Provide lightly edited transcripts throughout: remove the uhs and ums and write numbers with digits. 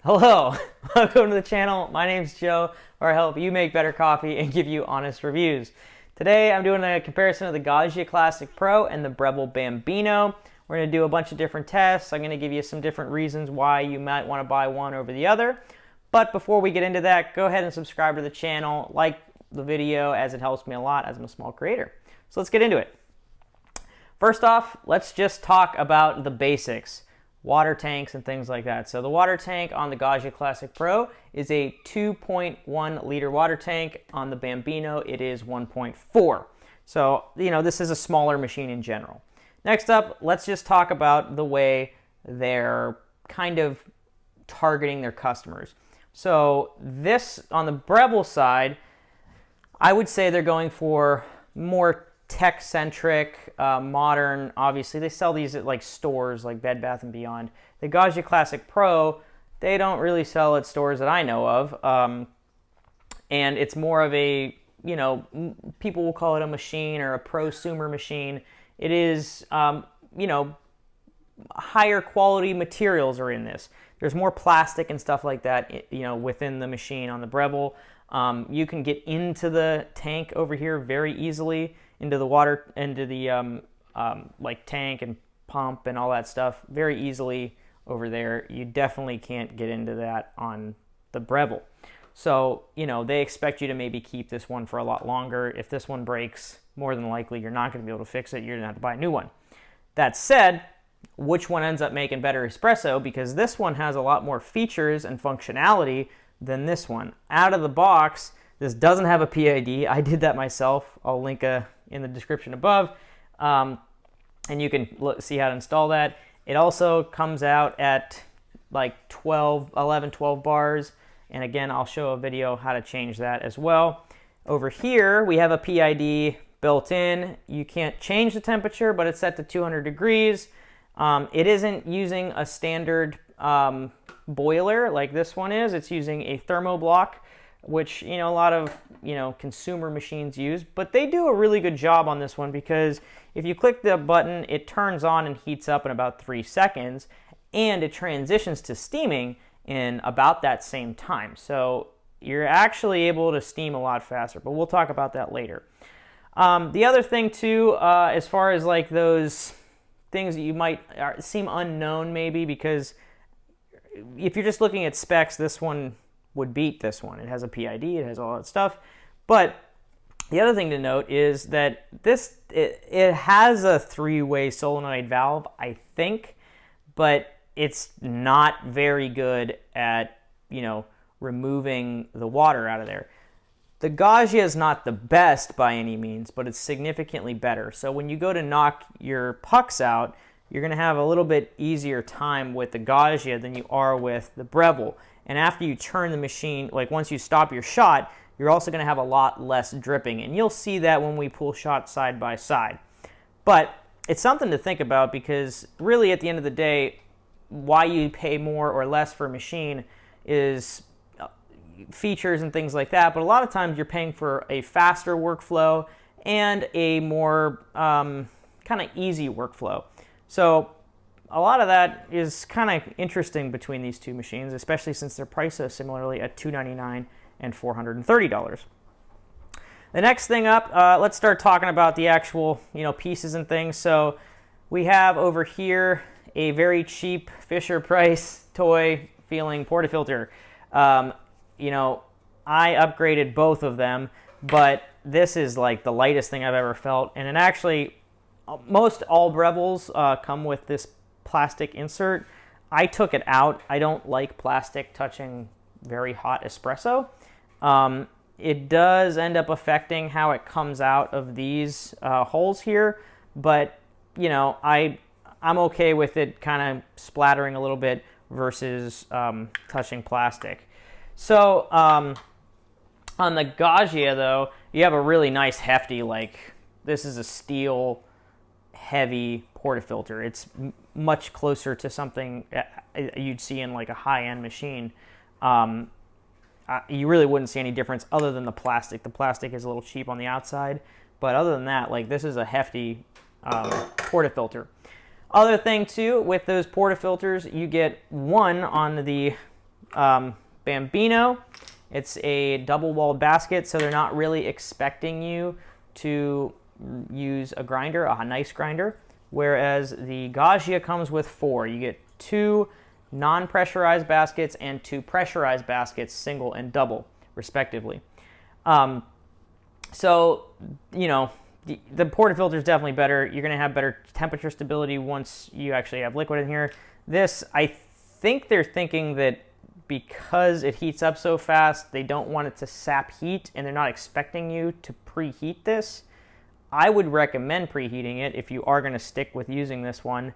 Hello, welcome to the channel. My name's Joe, where I help you make better coffee and give you honest reviews. Today I'm doing a comparison of the Gaggia Classic Pro and the Breville Bambino. We're going to do a bunch of different tests. I'm going to give you some different reasons why you might want to buy one over the other. But before we get into that, go ahead and subscribe to the channel, like the video, as it helps me a lot as I'm a small creator. So let's get into it. First off, let's just talk about the basics. Water tanks and things like that. So the water tank on the Gaggia Classic Pro is a 2.1 liter water tank. On the Bambino, it is 1.4. So, this is a smaller machine in general. Next up, let's just talk about the way they're kind of targeting their customers. So this, on the Breville side, I would say they're going for more tech-centric, modern. Obviously, they sell these at like stores like Bed Bath & Beyond. The Gaggia Classic Pro, they don't really sell at stores that I know of, and it's more of a, people will call it a machine or a prosumer machine. It is, higher quality materials are in this. There's more plastic and stuff like that, within the machine on the Breville. You can get into the tank over here very easily, into the water, into the like tank and pump and all that stuff very easily over there. You definitely can't get into that on the Breville. So, they expect you to maybe keep this one for a lot longer. If this one breaks, more than likely you're not going to be able to fix it. You're going to have to buy a new one. That said, which one ends up making better espresso? Because this one has a lot more features and functionality than this one. Out of the box, this doesn't have a PID. I did that myself. I'll link in the description above, and you can see how to install that. It also comes out at like 11, 12 bars, and again, I'll show a video how to change that as well. Over here, we have a PID built in. You can't change the temperature, but it's set to 200 degrees. It isn't using a standard boiler like this one is. It's using a thermoblock, which a lot of consumer machines use, but they do a really good job on this one, because if you click the button, it turns on and heats up in about 3 seconds, and it transitions to steaming in about that same time. So you're actually able to steam a lot faster, but we'll talk about that later. The other thing too, as far as like those things that you might seem unknown maybe, because if you're just looking at specs, this one would beat this one. It has a PID, it has all that stuff. But the other thing to note is that it has a 3-way solenoid valve, I think, but it's not very good at, removing the water out of there. The Gaggia is not the best by any means, but it's significantly better. So when you go to knock your pucks out, you're going to have a little bit easier time with the Gaggia than you are with the Breville. And after you turn the machine, like once you stop your shot, you're also going to have a lot less dripping. And you'll see that when we pull shots side by side. But it's something to think about, because really at the end of the day, why you pay more or less for a machine is features and things like that. But a lot of times you're paying for a faster workflow and a more kind of easy workflow. So a lot of that is kind of interesting between these two machines, especially since they're priced so similarly at $299 and $430. The next thing up, let's start talking about the actual pieces and things. So we have over here a very cheap Fisher-Price toy feeling portafilter. I upgraded both of them, but this is like the lightest thing I've ever felt. And it actually, most all Brevilles come with this plastic insert. I took it out. I don't like plastic touching very hot espresso. It does end up affecting how it comes out of these holes here, but I'm okay with it kind of splattering a little bit versus touching plastic. So on the Gaggia though, you have a really nice hefty, this is a steel heavy portafilter. It's much closer to something you'd see in like a high-end machine. You really wouldn't see any difference other than the plastic. The plastic is a little cheap on the outside, but other than that, this is a hefty portafilter. Other thing too, with those portafilters, you get one on the Bambino. It's a double-walled basket, so they're not really expecting you to use a grinder, a nice grinder, whereas the Gaggia comes with 4. You get 2 non-pressurized baskets and 2 pressurized baskets, single and double, respectively. So, you know, the portafilter is definitely better. You're going to have better temperature stability once you actually have liquid in here. This, I think they're thinking that because it heats up so fast, they don't want it to sap heat, and they're not expecting you to preheat this. I would recommend preheating it if you are going to stick with using this one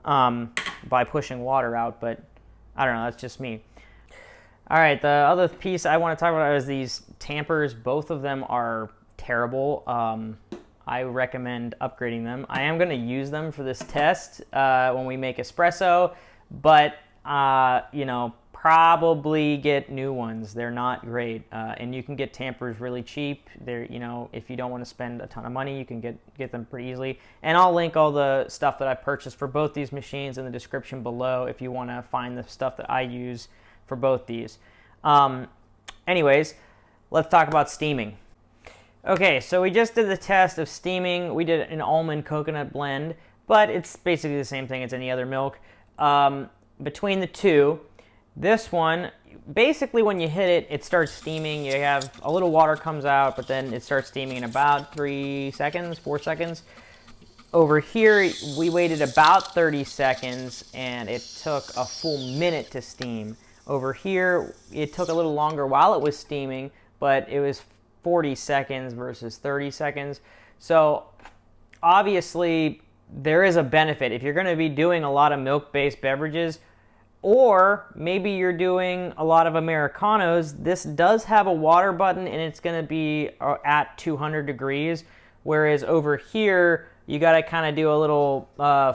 by pushing water out, but I don't know, that's just me. All right, the other piece I want to talk about is these tampers. Both of them are terrible. I recommend upgrading them. I am going to use them for this test when we make espresso, but you know, probably get new ones. They're not great, and you can get tampers really cheap. They're, you know, if you don't want to spend a ton of money, you can get them pretty easily. And I'll link all the stuff that I purchased for both these machines in the description below if you want to find the stuff that I use for both these. Anyways, let's talk about steaming. Okay, so we just did the test of steaming. We did an almond coconut blend, but it's basically the same thing as any other milk. Between the two, this one, basically when you hit it, it starts steaming. You have a little water comes out, but then it starts steaming in about 3 seconds, 4 seconds. Over here, we waited about 30 seconds, and it took a full minute to steam. Over here, it took a little longer while it was steaming, but it was 40 seconds versus 30 seconds. So obviously, there is a benefit. If you're going to be doing a lot of milk-based beverages, or maybe you're doing a lot of Americanos, this does have a water button, and it's going to be at 200 degrees, whereas over here, you got to kind of do a little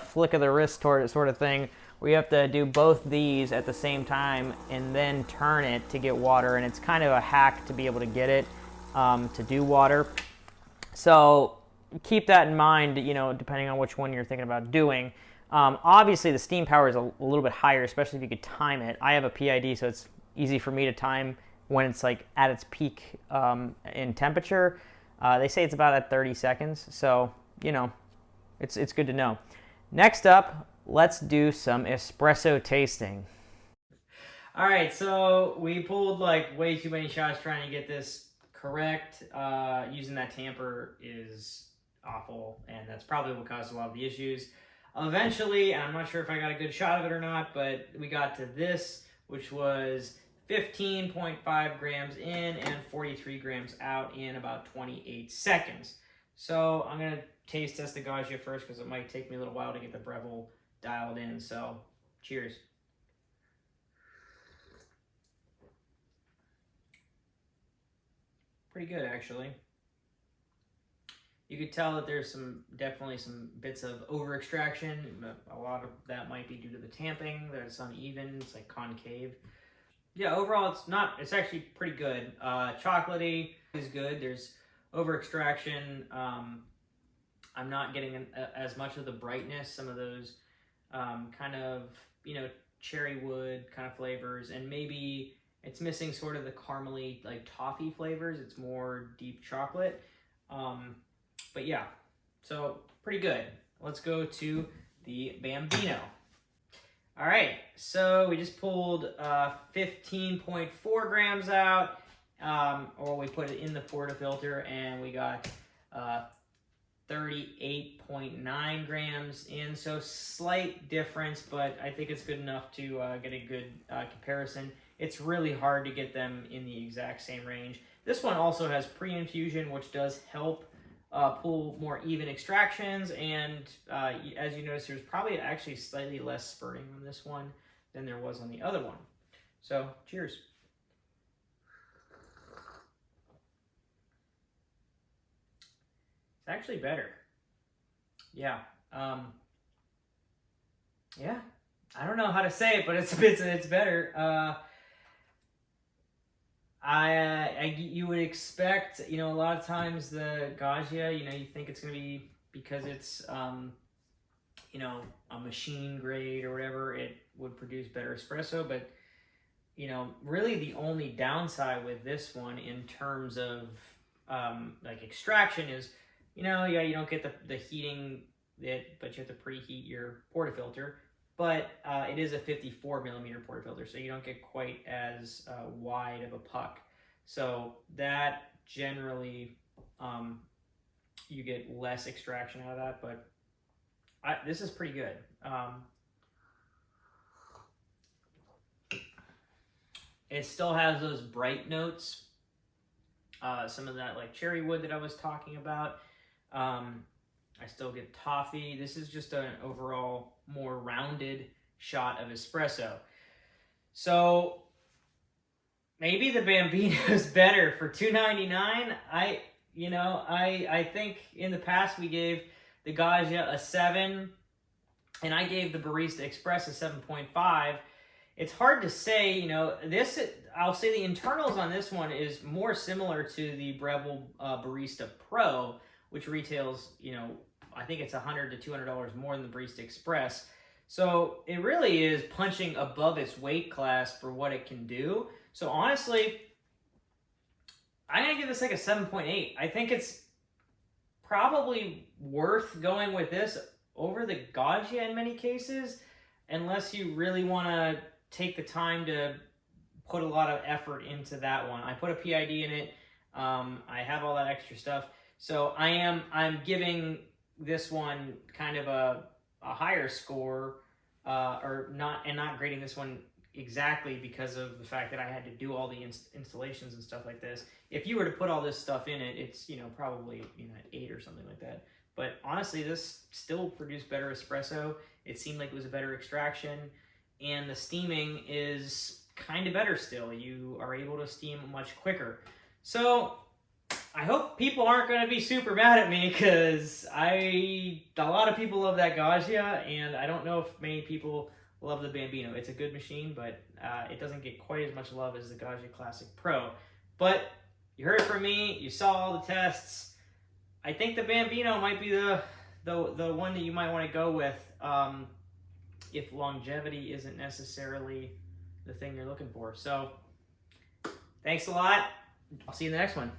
flick of the wrist sort of thing, where you have to do both these at the same time and then turn it to get water, and it's kind of a hack to be able to get it to do water. So keep that in mind, you know, depending on which one you're thinking about doing. Obviously, the steam power is a little bit higher, especially if you could time it. I have a PID, so it's easy for me to time when it's like at its peak in temperature. They say it's about at 30 seconds, so you know, it's good to know. Next up, let's do some espresso tasting. All right, so we pulled like way too many shots trying to get this correct. Using that tamper is awful, and that's probably what caused a lot of the issues. Eventually, and I'm not sure if I got a good shot of it or not, but we got to this, which was 15.5 grams in and 43 grams out in about 28 seconds. So I'm going to taste test the Gaggia first because it might take me a little while to get the Breville dialed in. So cheers. Pretty good, actually. You could tell that there's definitely some bits of over extraction. A lot of that might be due to the tamping. It's uneven. It's like concave. Yeah, overall it's actually pretty good. Chocolatey is good. There's over extraction. I'm not getting as much of the brightness. Some of those kind of, you know, cherry wood kind of flavors, and maybe it's missing sort of the caramely like toffee flavors. It's more deep chocolate. But yeah, so pretty good. Let's go to the Bambino. All right, so we just pulled 15.4 grams out, or we put it in the portafilter, and we got 38.9 grams in, so slight difference, but I think it's good enough to get a good comparison. It's really hard to get them in the exact same range. This one also has pre-infusion, which does help pull more even extractions, and as you notice, there's probably actually slightly less spurting on this one than there was on the other one. So, cheers. It's actually better. Yeah. Yeah. I don't know how to say it, but it's better. You would expect, you know, a lot of times the Gaggia, you know, you think it's going to be, because it's, you know, a machine grade or whatever, it would produce better espresso, but you know, really the only downside with this one in terms of like extraction is, you know, yeah, you don't get the heating, but you have to preheat your portafilter. But it is a 54 millimeter portafilter, so you don't get quite as wide of a puck. So that generally, you get less extraction out of that, but this is pretty good. It still has those bright notes, some of that like cherry wood that I was talking about. I still get toffee. This is just an overall more rounded shot of espresso. So maybe the Bambino is better for $2.99. I think in the past we gave the Gaggia a 7, and I gave the Barista Express a 7.5. It's hard to say, you know, this, I'll say the internals on this one is more similar to the Breville Barista Pro, which retails, you know, I think it's $100 to $200 more than the Barista Express. So it really is punching above its weight class for what it can do. So honestly, I'm going to give this like a 7.8. I think it's probably worth going with this over the Gaggia in many cases, unless you really want to take the time to put a lot of effort into that one. I put a PID in it. I have all that extra stuff. So I'm giving this one kind of a higher score, or not grading this one exactly because of the fact that I had to do all the installations and stuff like this. If you were to put all this stuff in it, it's, you know, probably, you know, 8 or something like that. But honestly, this still produced better espresso. It seemed like it was a better extraction, and the steaming is kind of better still. You are able to steam much quicker. So I hope people aren't going to be super mad at me, because a lot of people love that Gaggia, and I don't know if many people love the Bambino. It's a good machine, but it doesn't get quite as much love as the Gaggia Classic Pro. But you heard it from me. You saw all the tests. I think the Bambino might be the one that you might want to go with if longevity isn't necessarily the thing you're looking for. So thanks a lot. I'll see you in the next one.